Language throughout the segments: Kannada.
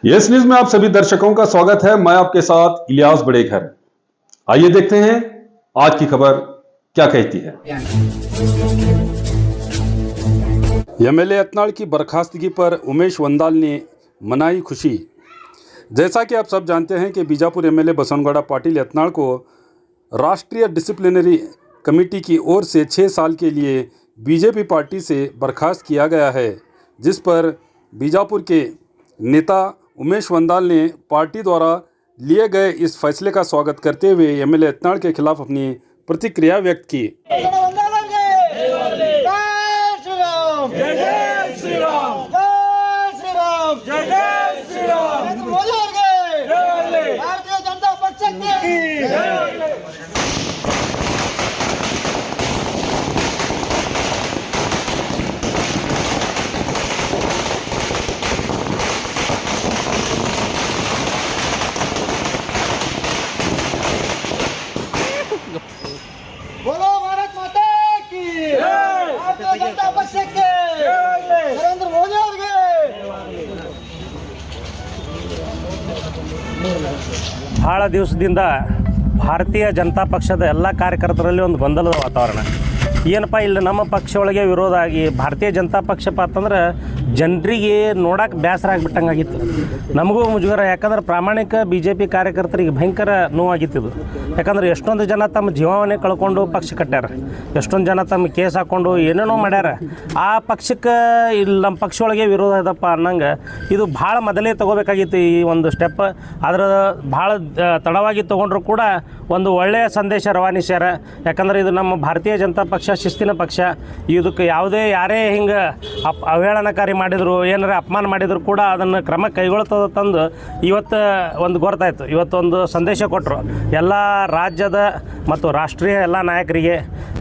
यस न्यूज में आप सभी दर्शकों का स्वागत है। मैं आपके साथ इलियास बड़ेघर। आइए देखते हैं आज की खबर क्या कहती है। एमएलए यत्नाल की बर्खास्तगी पर उमेश वंदाल ने मनाई खुशी। जैसा कि आप सब जानते हैं कि बीजापुर एमएलए बसवनगौड़ा पाटिल यत्नाल को राष्ट्रीय डिसिप्लिनरी कमेटी की ओर से 6 साल के लिए बीजेपी पार्टी से बर्खास्त किया गया है, जिस पर बीजापुर के नेता उमेश वंदाल ने पार्टी द्वारा लिए गए इस फैसले का स्वागत करते हुए एमएलए यत्नाल के खिलाफ अपनी प्रतिक्रिया व्यक्त की। बोलो भारत माता की भारतीय जनता पक्ष के नरेंद्र मोदी ಅವರಿಗೆ ಬಹಳ ದಿವಸದಿಂದ ಭಾರತೀಯ ಜನತಾ ಪಕ್ಷದ ಎಲ್ಲ ಕಾರ್ಯಕರ್ತರಲ್ಲಿ ಒಂದು ಗೊಂದಲದ ವಾತಾವರಣ ಏನಪ್ಪ ಇಲ್ಲಿ ನಮ್ಮ ಪಕ್ಷ ಒಳಗೆ ವಿರೋಧ ಆಗಿ ಭಾರತೀಯ ಜನತಾ ಪಕ್ಷ ಅಂತಂದ್ರೆ ಜನರಿಗೆ ನೋಡಕ್ಕೆ ಬೇಸರ ಆಗಿಬಿಟ್ಟಂಗಾಗಿತ್ತು, ನಮಗೂ ಮುಜುಗರ. ಯಾಕಂದ್ರೆ ಪ್ರಾಮಾಣಿಕ BJP ಕಾರ್ಯಕರ್ತರಿಗೆ ಭಯಂಕರ ನೋವಾಗಿತ್ತು. ಯಾಕಂದ್ರೆ ಎಷ್ಟೊಂದು ಜನ ತಮ್ಮ ಜೀವವನ್ನೇ ಕಳ್ಕೊಂಡು ಪಕ್ಷ ಕಟ್ಟ್ಯಾರ, ಎಷ್ಟೊಂದು ಜನ ತಮ್ಮ ಕೇಸ್ ಹಾಕ್ಕೊಂಡು ಏನೇನೋ ಮಾಡ್ಯಾರ. ಆ ಪಕ್ಷಕ್ಕೆ ಇಲ್ಲಿ ನಮ್ಮ ಪಕ್ಷ ಒಳಗೆ ವಿರೋಧ ಇದಪ್ಪ ಅನ್ನಂಗೆ ಇದು ಭಾಳ ಮೊದಲೇ ತೊಗೋಬೇಕಾಗಿತ್ತು ಈ ಒಂದು ಸ್ಟೆಪ್. ಅದರ ಭಾಳ ತಡವಾಗಿ ತೊಗೊಂಡ್ರು ಕೂಡ ಒಂದು ಒಳ್ಳೆಯ ಸಂದೇಶ ರವಾನಿಸ್ಯಾರ. ಯಾಕಂದ್ರೆ ಇದು ನಮ್ಮ ಭಾರತೀಯ ಜನತಾ ಪಕ್ಷ ಶಿಸ್ತಿನ ಪಕ್ಷ. ಇದಕ್ಕೆ ಯಾವುದೇ ಯಾರೇ ಹಿಂಗೆ ಅವಹೇಳನಕಾರಿ ಮಾಡಿದರು, ಏನಾರ ಅಪಮಾನ ಮಾಡಿದ್ರು ಕೂಡ ಅದನ್ನು ಕ್ರಮ ಕೈಗೊಳ್ತದ ತಂದು ಇವತ್ತು ಒಂದು ಗೊತ್ತಾಯಿತು. ಇವತ್ತೊಂದು ಸಂದೇಶ ಕೊಟ್ಟರು ಎಲ್ಲ ರಾಜ್ಯದ ಮತ್ತು ರಾಷ್ಟ್ರೀಯ ಎಲ್ಲ ನಾಯಕರಿಗೆ.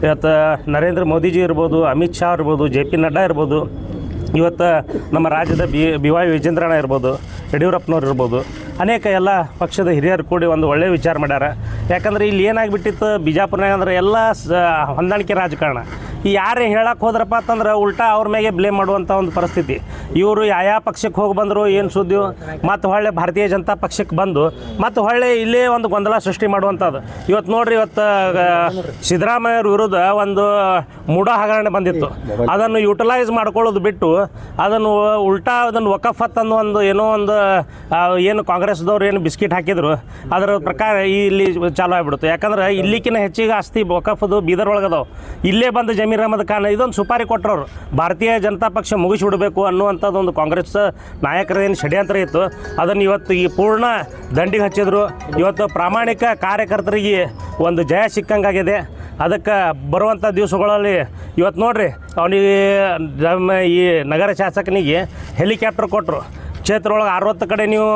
ಇವತ್ತು ನರೇಂದ್ರ ಮೋದಿಜಿ ಇರ್ಬೋದು, ಅಮಿತ್ ಶಾ ಇರ್ಬೋದು, JP ನಡ್ಡಾ ಇರ್ಬೋದು, ಇವತ್ತು ನಮ್ಮ ರಾಜ್ಯದ BY ವಿಜೇಂದ್ರಣ್ಣ ಇರ್ಬೋದು, ಯಡಿಯೂರಪ್ಪನವ್ರು ಇರ್ಬೋದು, ಅನೇಕ ಎಲ್ಲ ಪಕ್ಷದ ಹಿರಿಯರು ಕೂಡಿ ಒಂದು ಒಳ್ಳೆಯ ವಿಚಾರ ಮಾಡ್ಯಾರ. ಯಾಕಂದರೆ ಇಲ್ಲಿ ಏನಾಗಿಬಿಟ್ಟಿತ್ತು ಬಿಜಾಪುರನಾಗ ಅಂದ್ರೆ ಎಲ್ಲ ಹೊಂದಾಣಿಕೆ ರಾಜಕಾರಣ. ಈ ಯಾರೇ ಹೇಳಕ್ಕೆ ಹೋದ್ರಪ್ಪ ಅಂತಂದ್ರೆ ಉಲ್ಟಾ ಅವ್ರ ಮೇಲೆ ಬ್ಲೇಮ್ ಮಾಡುವಂಥ ಒಂದು ಪರಿಸ್ಥಿತಿ. ಇವರು ಯಾವ ಪಕ್ಷಕ್ಕೆ ಹೋಗಿ ಬಂದರು ಏನು ಸುದ್ದಿ, ಮತ್ತು ಹೊಳ್ಳೆ ಭಾರತೀಯ ಜನತಾ ಪಕ್ಷಕ್ಕೆ ಬಂದು ಮತ್ತು ಹೊಳ್ಳೆ ಇಲ್ಲೇ ಒಂದು ಗೊಂದಲ ಸೃಷ್ಟಿ ಮಾಡುವಂಥದ್ದು. ಇವತ್ತು ನೋಡ್ರಿ, ಇವತ್ತು ಸಿದ್ದರಾಮಯ್ಯವ್ರ ವಿರುದ್ಧ ಒಂದು ಮೂಢ ಹಗರಣ ಬಂದಿತ್ತು. ಅದನ್ನು ಯುಟಿಲೈಸ್ ಮಾಡ್ಕೊಳ್ಳೋದು ಬಿಟ್ಟು ಅದನ್ನು ಉಲ್ಟಾ ಅದನ್ನು ವಕಫತ್ ಅನ್ನೋ ಒಂದು ಏನೋ ಒಂದು ಏನು ಕಾಂಗ್ರೆಸ್ದವ್ರು ಏನು ಬಿಸ್ಕಿಟ್ ಹಾಕಿದ್ರು ಅದರ ಪ್ರಕಾರ ಇಲ್ಲಿ ಚಾಲು ಆಗಿಬಿಡುತ್ತೆ. ಯಾಕಂದ್ರೆ ಇಲ್ಲಿಕ್ಕಿಂತ ಹೆಚ್ಚಿಗೆ ಆಸ್ತಿ ವಕಫದು ಬೀದರ್ ಒಳಗದಾವೆ. ಇಲ್ಲೇ ಬಂದು ಜಮೀರ್ ಅಹಮದ್ ಖಾನ್ ಇದೊಂದು ಸುಪಾರಿ ಕೊಟ್ಟರು, ಭಾರತೀಯ ಜನತಾ ಪಕ್ಷ ಮುಗಿಸಿಬಿಡಬೇಕು ಅನ್ನುವಂಥದ್ದು ಒಂದು ಕಾಂಗ್ರೆಸ್ ನಾಯಕರೇನು ಷಡ್ಯಂತ್ರ ಇತ್ತು. ಅದನ್ನು ಇವತ್ತು ಈ ಪೂರ್ಣ ದಂಡಿಗೆ ಹಚ್ಚಿದ್ರು. ಇವತ್ತು ಪ್ರಾಮಾಣಿಕ ಕಾರ್ಯಕರ್ತರಿಗೆ ಒಂದು ಜಯ ಸಿಕ್ಕಂಗಾಗಿದೆ. ಅದಕ್ಕೆ ಬರುವಂಥ ದಿವಸಗಳಲ್ಲಿ ಇವತ್ತು ನೋಡಿರಿ, ಅವನಿಗೆ ನಮ್ಮ ಈ ನಗರ ಶಾಸಕನಿಗೆ ಹೆಲಿಕಾಪ್ಟರ್ ಕೊಟ್ಟರು. ಕ್ಷೇತ್ರ ಒಳಗೆ 60 ಕಡೆ ನೀವು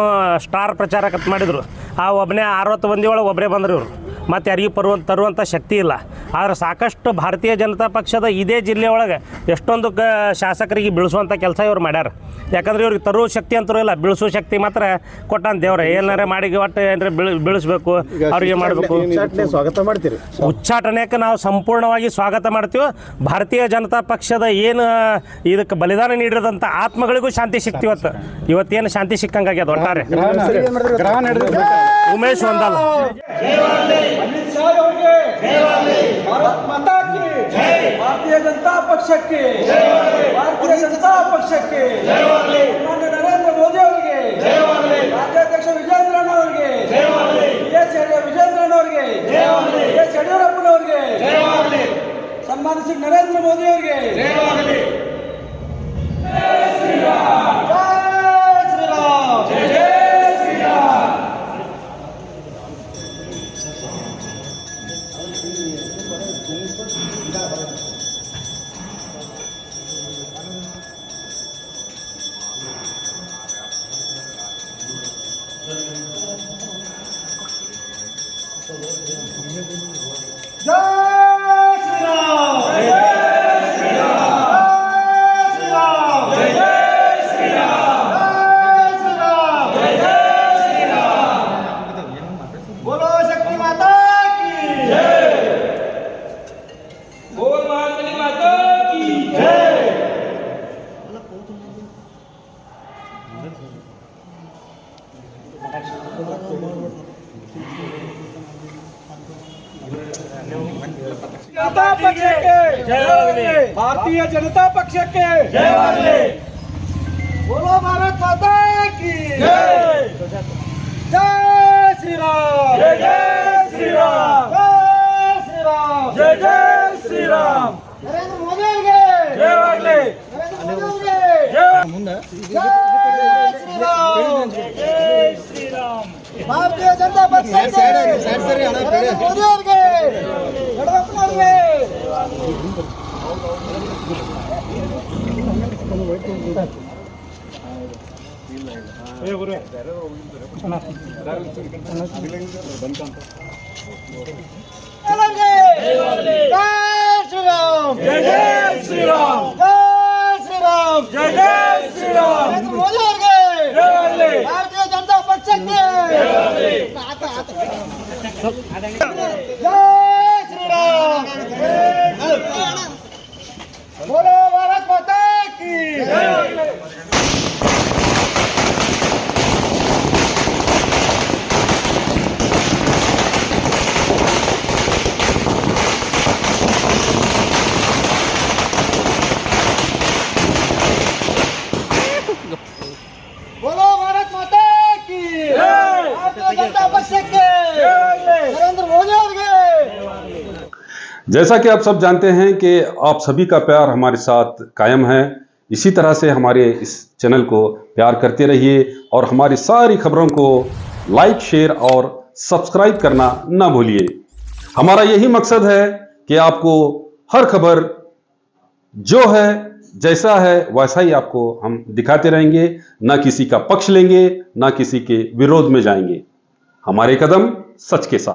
ಸ್ಟಾರ್ ಪ್ರಚಾರ ಮಾಡಿದರು. ಆ ಒಬ್ಬನೇ 60 ಮಂದಿ ಒಳಗೆ ಒಬ್ಬರೇ ಬಂದರು ಇವರು. ಮತ್ತು ಯಾರಿಗೂ ತರುವಂಥ ಶಕ್ತಿ ಇಲ್ಲ. ಆದರೆ ಸಾಕಷ್ಟು ಭಾರತೀಯ ಜನತಾ ಪಕ್ಷದ ಇದೇ ಜಿಲ್ಲೆ ಒಳಗೆ ಎಷ್ಟೊಂದು ಶಾಸಕರಿಗೆ ಬೀಳಿಸುವಂಥ ಕೆಲಸ ಇವ್ರು ಮಾಡ್ಯಾರ. ಯಾಕಂದ್ರೆ ಇವ್ರಿಗೆ ತರುವ ಶಕ್ತಿ ಅಂತರೂ ಇಲ್ಲ, ಬೀಳಿಸೋ ಶಕ್ತಿ ಮಾತ್ರ ಕೊಟ್ಟಾನ ದೇವ್ರೆ. ಏನಾರ ಮಾಡಿ ಒಟ್ಟು ಏನಾರ ಬೀಳಿಸ್ಬೇಕು, ಅವ್ರಿಗೆ ಮಾಡಬೇಕು. ಸ್ವಾಗತ ಮಾಡ್ತೀರಿ. ಉಚ್ಚಾಟನೆಗೆ ನಾವು ಸಂಪೂರ್ಣವಾಗಿ ಸ್ವಾಗತ ಮಾಡ್ತೀವಿ. ಭಾರತೀಯ ಜನತಾ ಪಕ್ಷದ ಏನು ಇದಕ್ಕೆ ಬಲಿದಾನ ನೀಡಿರೋದಂಥ ಆತ್ಮಗಳಿಗೂ ಶಾಂತಿ ಸಿಕ್ತಿ. ಇವತ್ತೇನು ಶಾಂತಿ ಸಿಕ್ಕಂಗಾಗ್ಯದ ಒಟ್ಟಾರೆ. ಉಮೇಶ್ ವಂದಾಲ್. ಅಮಿತ್ ಶಾ ಅವರಿಗೆ ಭಾರತ್ ಮಾತಾ ಕಿ ಭಾರತೀಯ ಜನತಾ ಪಕ್ಷಕ್ಕೆ ಭಾರತೀಯ ಜನತಾ ಪಕ್ಷಕ್ಕೆ ಮಾನ್ಯ ನರೇಂದ್ರ ಮೋದಿ ಅವರಿಗೆ, ರಾಜ್ಯಾಧ್ಯಕ್ಷ ವಿಜೇಂದ್ರಣ್ಣ ಅವರಿಗೆ, ವಿಜೇಂದ್ರಣ್ಣ ಅವರಿಗೆ, ಯಡಿಯೂರಪ್ಪನವರಿಗೆ, ಸನ್ಮಾನಿತ ಶ್ರೀ ನರೇಂದ್ರ ಮೋದಿ ಅವರಿಗೆ बोलो शक्ति माता की जय। बोल ಜನತಾ ಪಕ್ಷಕ್ಕೆ ಜಯವಾಗಲಿ. ಭಾರತೀಯ ಜನತಾ ಪಕ್ಷಕ್ಕೆ ಜಯವಾಗಲಿ. बोलो भारत माता की जय. जय श्री राम. जय जय श्री राम. जय श्री राम. जय जय श्री राम. नरेंद्र मोदी ಅವರಿಗೆ ಜಯವಾಗಲಿ. नरेंद्र मोदी ಅವರಿಗೆ जय श्री राम. जय श्री राम. ಭಾರತೀಯ ಜನತಾ ಪಕ್ಷಕ್ಕೆ ನರೇಂದ್ರ ಮೋದಿ ಅವರಿಗೆ ಯಡಿಯೂರಪ್ಪನವರಿಗೆ जय जय श्री राम. जय श्री राम. जय जय श्री राम. नरेंद्र मोदी ಅವರಿಗೆ ಭಾರತೀಯ ಜನತಾ ಪಕ್ಷಕ್ಕೆ जय श्री राम. बोलो भारत माता की जय. बोलो भारत माता की भारतीय जनता पक्षಕ್ಕೆ नरेंद्र मोदी ಅವರಿಗೆ. जैसा कि आप सब जानते हैं कि आप सभी का प्यार हमारे साथ कायम है, इसी तरह से हमारे इस चैनल को प्यार करते रहिए और हमारी सारी खबरों को लाइक, शेयर और सब्सक्राइब करना ना भूलिए. हमारा यही मकसद है कि आपको हर खबर जो है जैसा है वैसा ही आपको हम दिखाते रहेंगे, ना किसी का पक्ष लेंगे ना किसी के विरोध में जाएंगे. हमारे कदम सच के साथ.